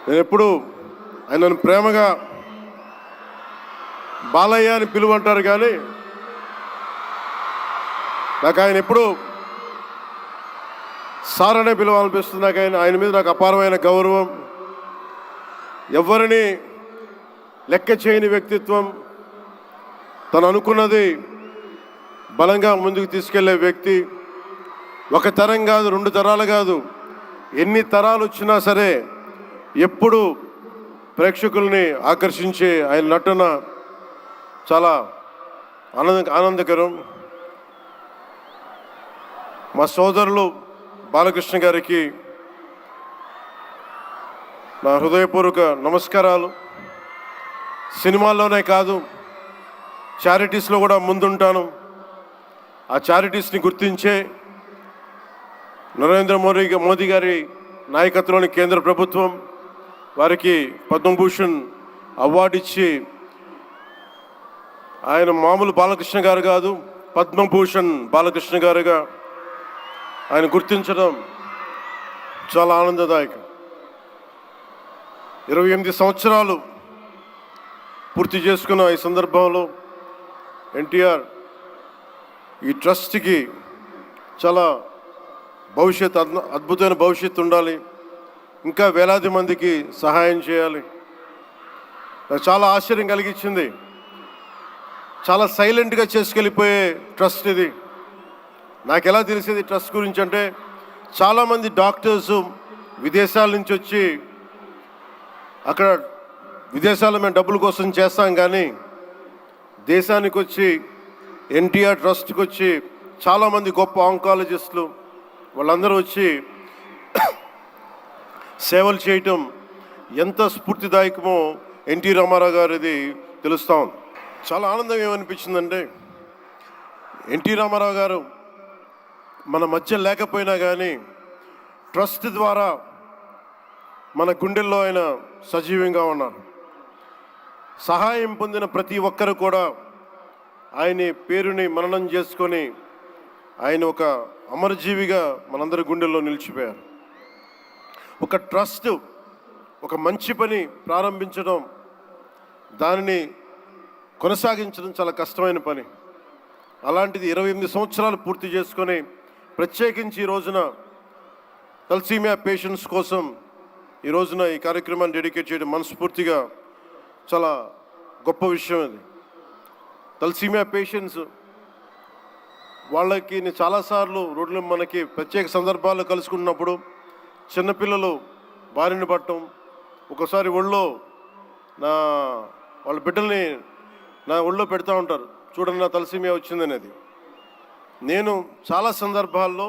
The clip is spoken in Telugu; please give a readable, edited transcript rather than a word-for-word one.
నేను ఎప్పుడు ఆయనను ప్రేమగా బాలయ్య అని పిలువంటారు, కానీ నాకు ఆయన ఎప్పుడు సార్ అనే పిలవాలనిపిస్తుంది. నాకు ఆయన మీద నాకు అపారమైన గౌరవం. ఎవరిని లెక్క చేయని వ్యక్తిత్వం. తను అనుకున్నది బలంగా ముందుకు తీసుకెళ్లే వ్యక్తి. ఒక తరం కాదు, 2 తరాలు కాదు, ఎన్ని తరాలు వచ్చినా సరే ఎప్పుడు ప్రేక్షకుల్ని ఆకర్షించే ఆయన నటన చాలా ఆనందకరం. మా సోదరులు బాలకృష్ణ గారికి నా హృదయపూర్వక నమస్కారాలు. సినిమాల్లోనే కాదు, చారిటీస్లో కూడా ముందుంటాను. ఆ చారిటీస్ని గుర్తించే నరేంద్ర మోదీ గారి నాయకత్వంలోని కేంద్ర ప్రభుత్వం వారికి పద్మభూషణ్ అవార్డు ఇచ్చి, ఆయన మామూలు బాలకృష్ణ గారు కాదు, పద్మభూషణ్ బాలకృష్ణ గారుగా ఆయన గుర్తించడం చాలా ఆనందదాయకం. 28 సంవత్సరాలు పూర్తి చేసుకున్న ఈ సందర్భంలో ఎన్టీఆర్ ఈ ట్రస్ట్కి చాలా అద్భుతమైన భవిష్యత్తు ఉండాలి. ఇంకా వేలాది మందికి సహాయం చేయాలి. నాకు చాలా ఆశ్చర్యం కలిగించింది. చాలా సైలెంట్గా చేసుకెళ్ళిపోయే ట్రస్ట్ ఇది. నాకు ఎలా తెలిసేది ట్రస్ట్ గురించి అంటే, చాలామంది డాక్టర్సు విదేశాల నుంచి వచ్చి అక్కడ విదేశాల్లో మేము డబ్బుల కోసం చేస్తాం, కానీ దేశానికి వచ్చి ఎన్టీఆర్ ట్రస్ట్కి వచ్చి చాలామంది గొప్ప ఆంకాలజిస్టులు వాళ్ళందరూ వచ్చి సేవలు చేయటం ఎంత స్ఫూర్తిదాయకమో ఎన్టీ రామారావు గారిది తెలుస్తూ ఉంది. చాలా ఆనందం ఏమనిపించిందంటే, ఎన్టీ రామారావు గారు మన మధ్య లేకపోయినా కానీ ట్రస్ట్ ద్వారా మన గుండెల్లో ఆయన సజీవంగా ఉన్నారు. సహాయం పొందిన ప్రతి ఒక్కరు కూడా ఆయన పేరుని మననం చేసుకొని ఆయన ఒక అమరజీవిగా మనందరి గుండెల్లో నిలిచిపోయారు. ఒక ట్రస్ట్, ఒక మంచి పని ప్రారంభించడం, దానిని కొనసాగించడం చాలా కష్టమైన పని. అలాంటిది 28 సంవత్సరాలు పూర్తి చేసుకొని, ప్రత్యేకించి ఈ రోజున తలసీమియా పేషెంట్స్ కోసం ఈ రోజున ఈ కార్యక్రమాన్ని డెడికేట్ చేయడం మనస్ఫూర్తిగా చాలా గొప్ప విషయం. ఇది తలసీమియా పేషెంట్స్ వాళ్ళకి నేను చాలాసార్లు రోడ్లు మనకి ప్రత్యేక సందర్భాల్లో కలుసుకున్నప్పుడు చిన్నపిల్లలు బారిన పడటం, ఒకసారి ఒళ్ళో వాళ్ళ బిడ్డల్ని నా ఒళ్ళో పెడతా ఉంటారు, చూడండి నా తలసీమియా వచ్చిందనేది. నేను చాలా సందర్భాల్లో